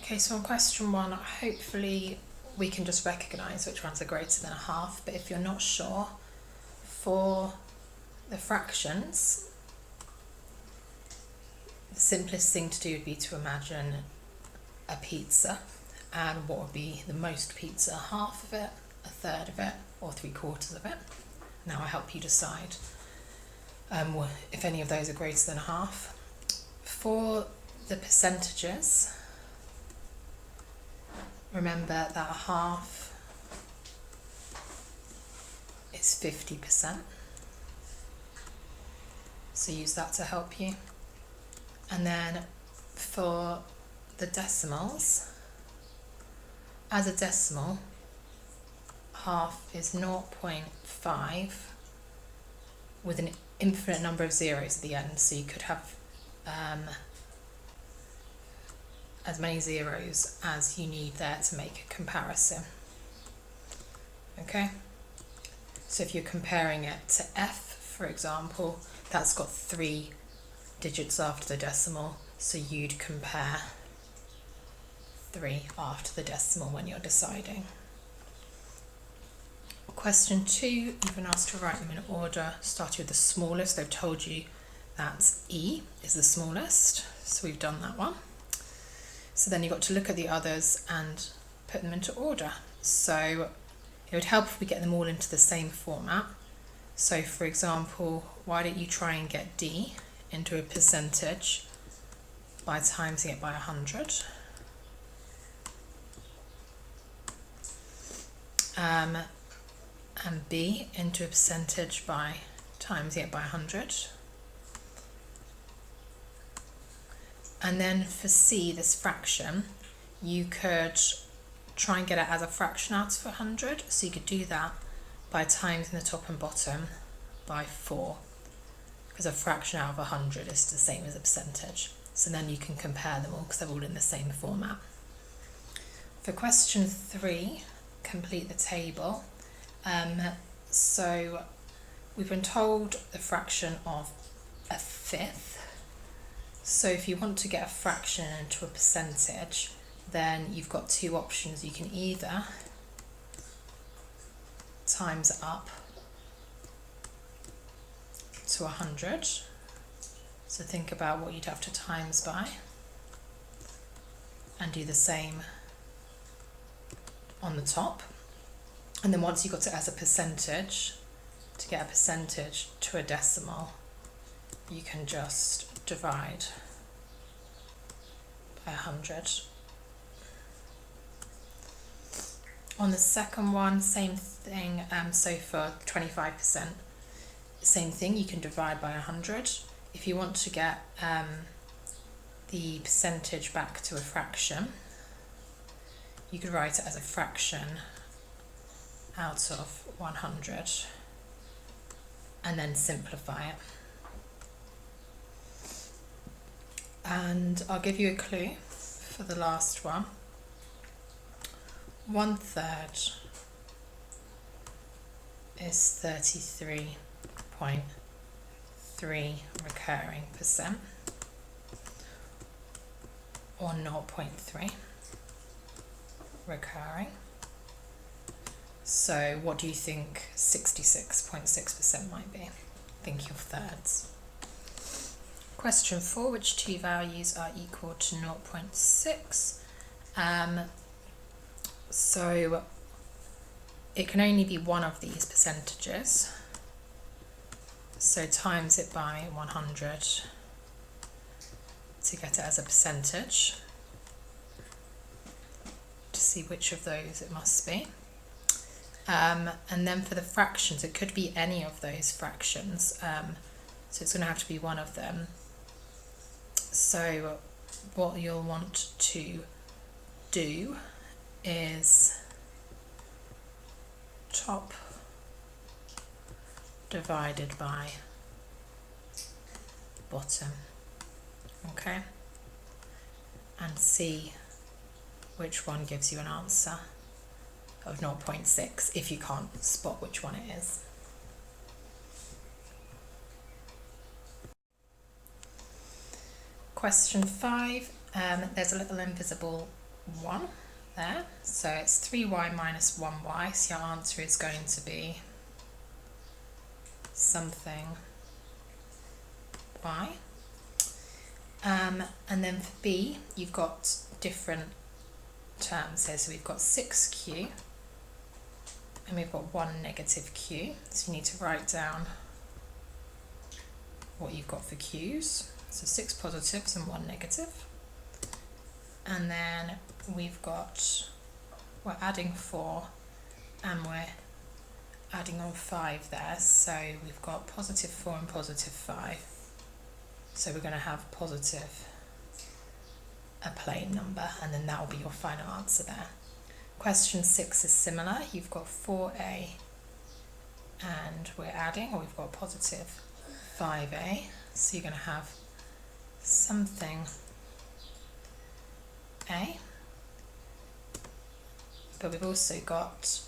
Okay, so on question 1, hopefully we can just recognise which ones are greater than a half, but if you're not sure, for the fractions, the simplest thing to do would be to imagine a pizza, and what would be the most pizza, half of it, a third of it, or 3/4 of it. Now I help you decide if any of those are greater than a half. For the percentages, remember that a half is 50%, so use that to help you. And then for the decimals, as a decimal, half is 0.5 with an infinite number of zeros at the end, so you could have as many zeros as you need there to make a comparison. Okay, so if you're comparing it to F, for example, that's got 3 digits after the decimal, so you'd compare 3 after the decimal when you're deciding. Question 2, you've been asked to write them in order, starting with the smallest. They've told you that E is the smallest, so we've done that one. So then you've got to look at the others and put them into order. So it would help if we get them all into the same format. So for example, why don't you try and get D into a percentage by timesing it by 100. And B into a percentage by timesing it by 100. And then for C, this fraction, you could try and get it as a fraction out of 100. So you could do that by timesing the top and bottom by 4, because a fraction out of 100 is the same as a percentage. So then you can compare them all because they're all in the same format. For question 3, complete the table. So we've been told the fraction of a fifth. So if you want to get a fraction into a percentage, then you've got 2 options. You can either times up to 100. So think about what you'd have to times by, and do the same on the top. And then once you've got it as a percentage, to get a percentage to a decimal, you can just divide by 100. On the second one, same thing. So for 25%, same thing, you can divide by 100. If you want to get the percentage back to a fraction, you could write it as a fraction out of 100 and then simplify it. And I'll give you a clue for the last one. 1/3 is 33.3 recurring percent, or 0.3 recurring. So what do you think 66.6% might be? Thinking of thirds. Question 4, which 2 values are equal to 0.6? So it can only be one of these percentages. So times it by 100 to get it as a percentage, to see which of those it must be. And then for the fractions, it could be any of those fractions. So it's going to have to be one of them. So what you'll want to do is top divided by bottom, okay, and see which one gives you an answer of 0.6 if you can't spot which one it is. Question 5, there's a little invisible 1 there. So it's 3y minus 1y, so your answer is going to be something y. And then for b, you've got different terms here. So we've got 6q and we've got 1 negative q. So you need to write down what you've got for q's. So 6 positives and 1 negative. And then we've got, we're adding 4 and we're adding on 5 there. So we've got positive 4 and positive 5. So we're going to have positive a plane number, and then that will be your final answer there. Question 6 is similar. You've got 4a and we're adding, or we've got positive 5a. So you're going to have something a. But we've also got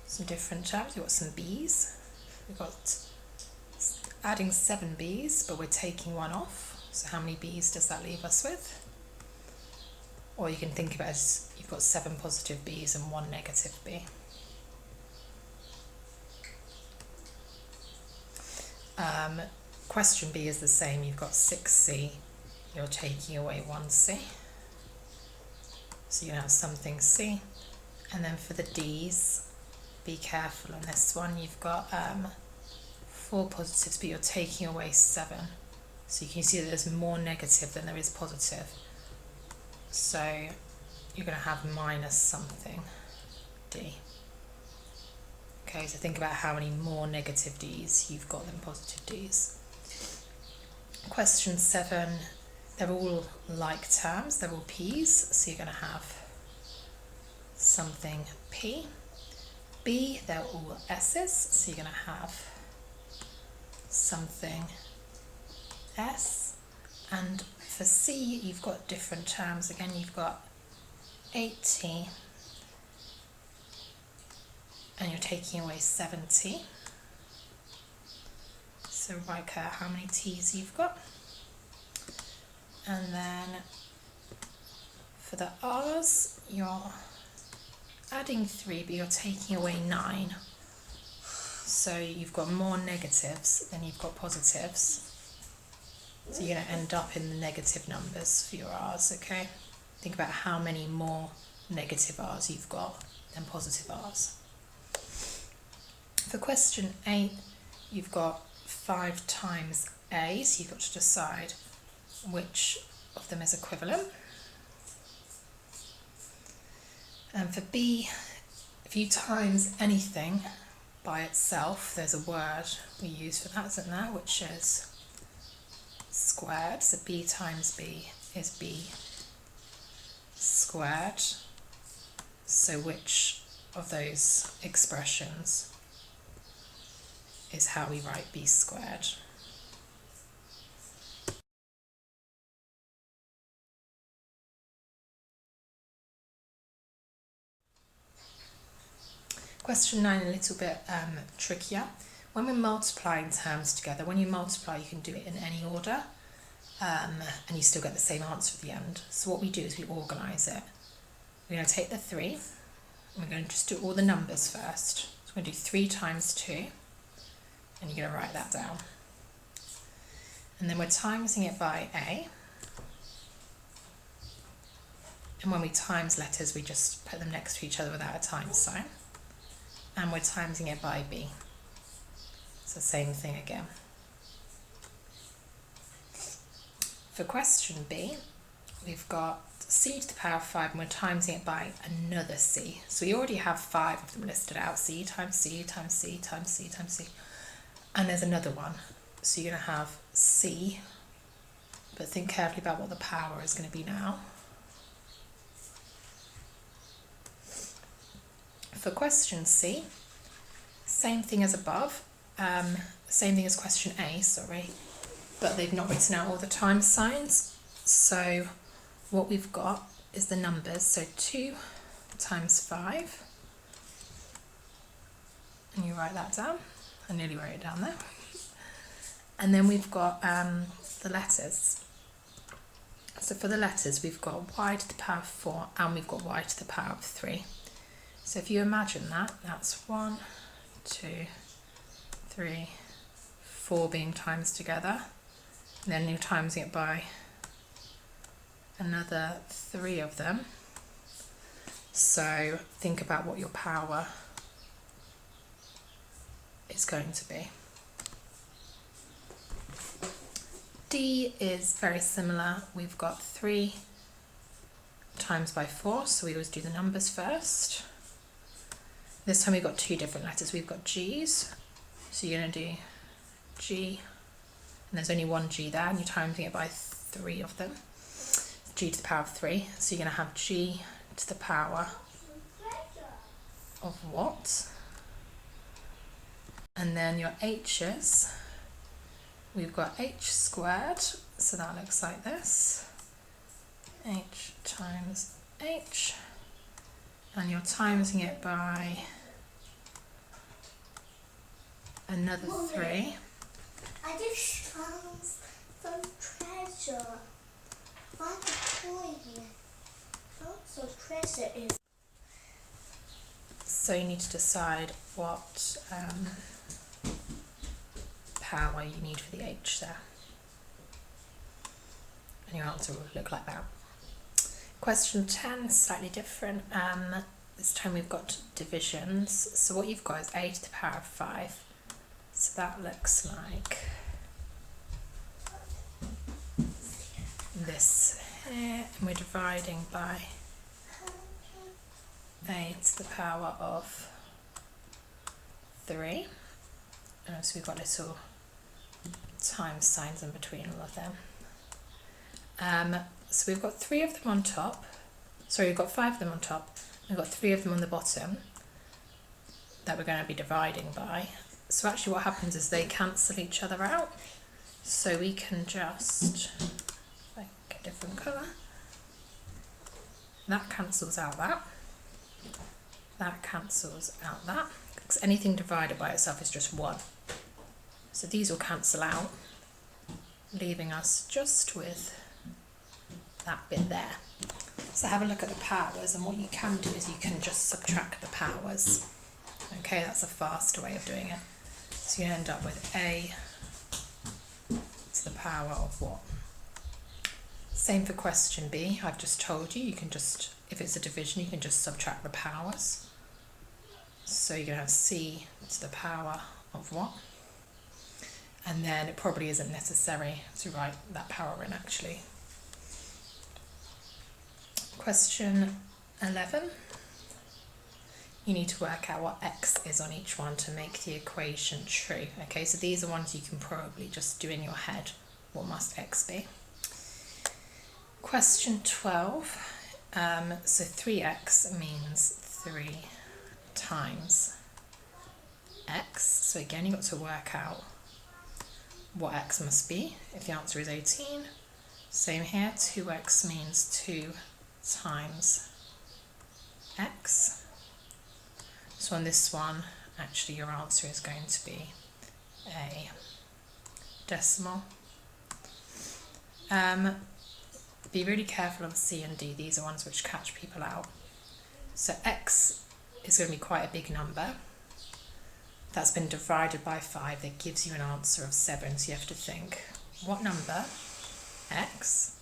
some different terms. We've got some b's. We've got adding 7 b's, but we're taking 1 off. So how many b's does that leave us with? Or you can think of it as you've got 7 positive b's and 1 negative b. Question B is the same. You've got 6c, you're taking away 1c. So you have something c. And then for the d's, be careful on this one. You've got 4 positives, but you're taking away 7. So you can see that there's more negative than there is positive. So you're going to have minus something d. Okay, so think about how many more negative d's you've got than positive d's. Question 7, they're all like terms, they're all p's, so you're going to have something p. B, they're all s's, so you're going to have something s. And for c, you've got different terms. Again, you've got 8t and you're taking away 7t. So write out how many t's you've got. And then for the r's, you're adding 3, but you're taking away 9. So you've got more negatives than you've got positives. So you're going to end up in the negative numbers for your r's, okay? Think about how many more negative r's you've got than positive r's. For question 8, you've got 5 times a, so you've got to decide which of them is equivalent. And for b, if you times anything by itself, there's a word we use for that, isn't there, which is squared. So b times b is b squared. So which of those expressions is how we write b squared? Question 9, a little bit trickier. When we're multiplying terms together, when you multiply, you can do it in any order, and you still get the same answer at the end. So what we do is we organise it. We're going to take the 3, and we're going to just do all the numbers first. So we're going to do 3 times 2, and you're going to write that down. And then we're timesing it by a. And when we times letters, we just put them next to each other without a times sign. And we're timesing it by b. It's the same thing again. For question b, we've got c to the power of 5 and we're timesing it by another c. So we already have 5 of them listed out, c times c times c times c times c. And there's another one. So you're going to have c, but think carefully about what the power is going to be now. For question C, same thing as above, same thing as question A, sorry, but they've not written out all the times signs. So what we've got is the numbers, so 2 times 5, and you write that down. I nearly wrote it down there. And then we've got the letters. So for the letters, we've got y to the power of 4 and we've got y to the power of 3. So if you imagine that, that's 1, 2, 3, 4 being times together. And then you're timesing it by another 3 of them. So think about what your power is going to be. D is very similar. We've got 3 times by 4, so we always do the numbers first. This time we've got 2 different letters. We've got G's, so you're going to do G, and there's only one G there, and you're timesing it by 3 of them. G to the power of 3, so you're going to have G to the power of what? And then your H's, we've got H squared, so that looks like this. H times H, and you're timesing it by another 3. I just found some treasure. Find the coin. Also, treasure is. So you need to decide what power you need for the H there. And your answer will look like that. Question 10 is slightly different. This time we've got divisions. So what you've got is a to the power of 5. So that looks like this here, and we're dividing by a to the power of 3. And so we've got little times signs in between all of them. So we've got 3 of them on top. Sorry, we've got 5 of them on top. We've got 3 of them on the bottom that we're going to be dividing by. So actually what happens is they cancel each other out. So we can just, if I get a different colour, that cancels out that. That cancels out that. Because anything divided by itself is just 1. So these will cancel out, leaving us just with that bit there. So have a look at the powers, and what you can do is you can just subtract the powers. Okay, that's a faster way of doing it. So you end up with a to the power of what? Same for question B. I've just told you, you can just, if it's a division, you can just subtract the powers. So you're going to have C to the power of what? And then it probably isn't necessary to write that power in actually. Question 11. You need to work out what x is on each one to make the equation true. Okay, so these are ones you can probably just do in your head. What must x be? Question 12. So 3x means 3 times x. So again, you've got to work out what x must be. If the answer is 18, same here, 2x means 2 times x. So on this one, actually your answer is going to be a decimal. Be really careful on C and D, these are ones which catch people out. So x is going to be quite a big number. That's been divided by 5, that gives you an answer of 7. So you have to think, what number, x,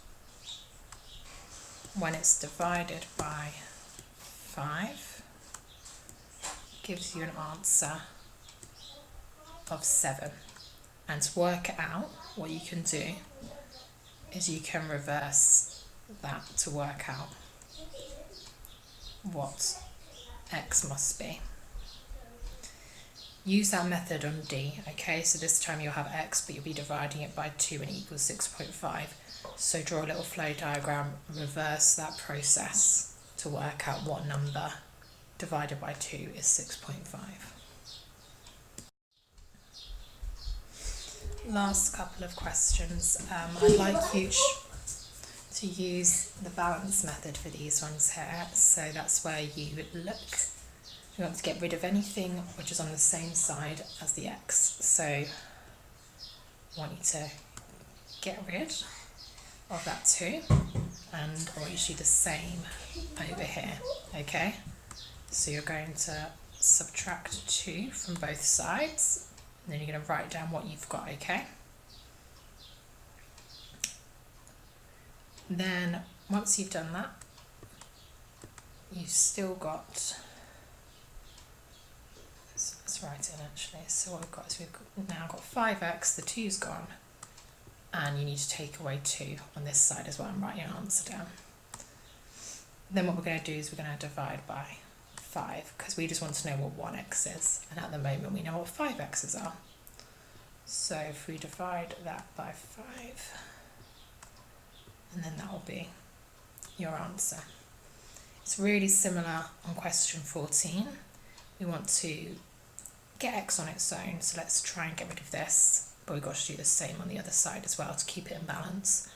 when it's divided by 5, gives you an answer of 7. And to work it out, what you can do is you can reverse that to work out what x must be. Use that method on D, okay? So this time you'll have x, but you'll be dividing it by 2 and it equals 6.5. So draw a little flow diagram, reverse that process to work out what number divided by 2 is 6.5. Last couple of questions. I'd like you to use the balance method for these ones here. So that's where you would look. You want to get rid of anything which is on the same side as the x. So I want you to get rid of that 2. and I want you to do the same over here, okay? So you're going to subtract 2 from both sides, and then you're going to write down what you've got, okay? Then once you've done that, you've still got, let's write it in actually. So what we've got is we've now got 5x, the 2's gone, and you need to take away 2 on this side as well and write your answer down. Then what we're going to do is we're going to divide by 5, because we just want to know what 1x is, and at the moment we know what 5x's are. So if we divide that by 5, and then that will be your answer. It's really similar on question 14. We want to get x on its own, so let's try and get rid of this, but we've got to do the same on the other side as well to keep it in balance.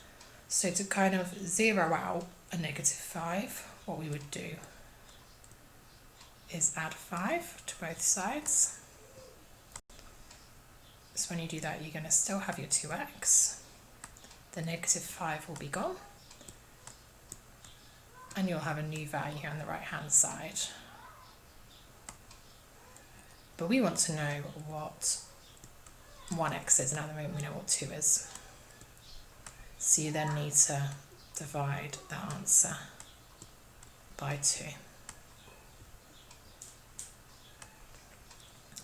So to kind of zero out a -5, what we would do is add 5 to both sides. So when you do that, you're going to still have your 2x, the -5 will be gone, and you'll have a new value here on the right hand side. But we want to know what 1x is, and at the moment we know what 2 is. So you then need to divide that answer by 2.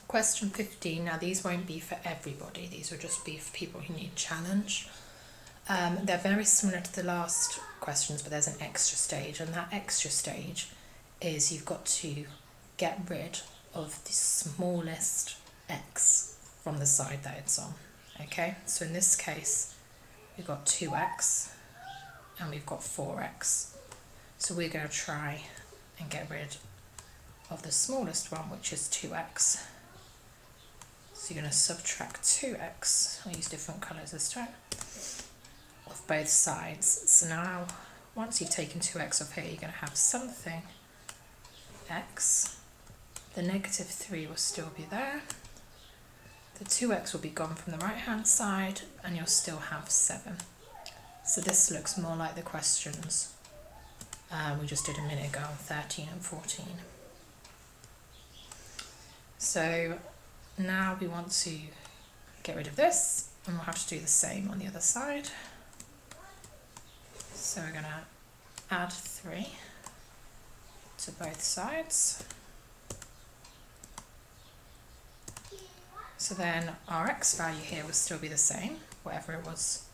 Question 15, now these won't be for everybody, these will just be for people who need challenge. They're very similar to the last questions, but there's an extra stage, and that extra stage is you've got to get rid of the smallest x from the side that it's on. Okay, so in this case we've got 2x and we've got 4x, so we're going to try and get rid of the smallest one, which is 2x. So you're going to subtract 2x, I'll use different colours this time, of both sides. So now once you've taken 2x off here, you're going to have something x, the -3 will still be there, the 2x will be gone from the right hand side, and you'll still have 7. So this looks more like the questions we just did a minute ago, 13 and 14. So now we want to get rid of this, and we'll have to do the same on the other side. So we're going to add 3 to both sides. So then our x value here will still be the same, whatever it was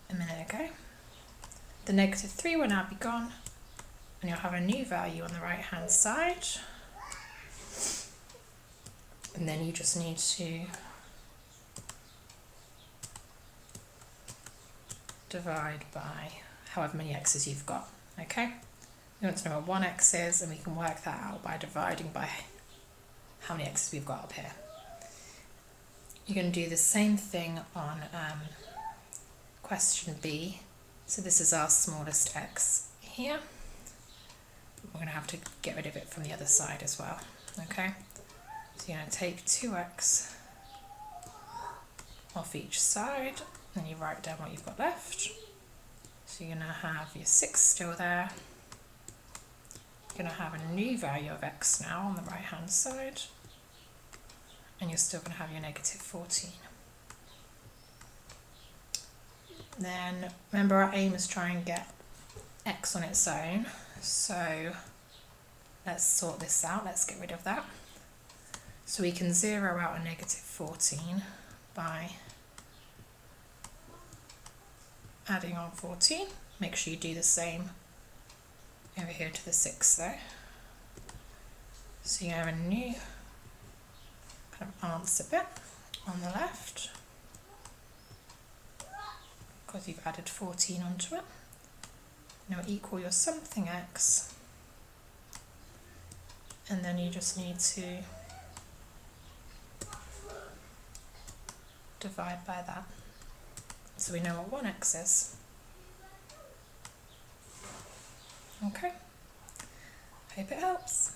a minute ago. The -3 will now be gone, and you'll have a new value on the right hand side. And then you just need to divide by however many x's you've got, okay? We want to know what 1x is, and we can work that out by dividing by how many x's we've got up here. You're going to do the same thing on question B. So this is our smallest x here. We're going to have to get rid of it from the other side as well, okay? So you're going to take 2x off each side, and you write down what you've got left. So you're going to have your 6 still there. You're going to have a new value of x now on the right hand side, and you're still going to have your -14. Then remember, our aim is try and get x on its own, so let's sort this out, let's get rid of that. So we can zero out a -14 by adding on 14. Make sure you do the same over here to the 6 though. So you have a new kind of answer bit on the left, because you've added 14 onto it. Now equal your something x, and then you just need to divide by that, so we know what 1x is. Okay, hope it helps.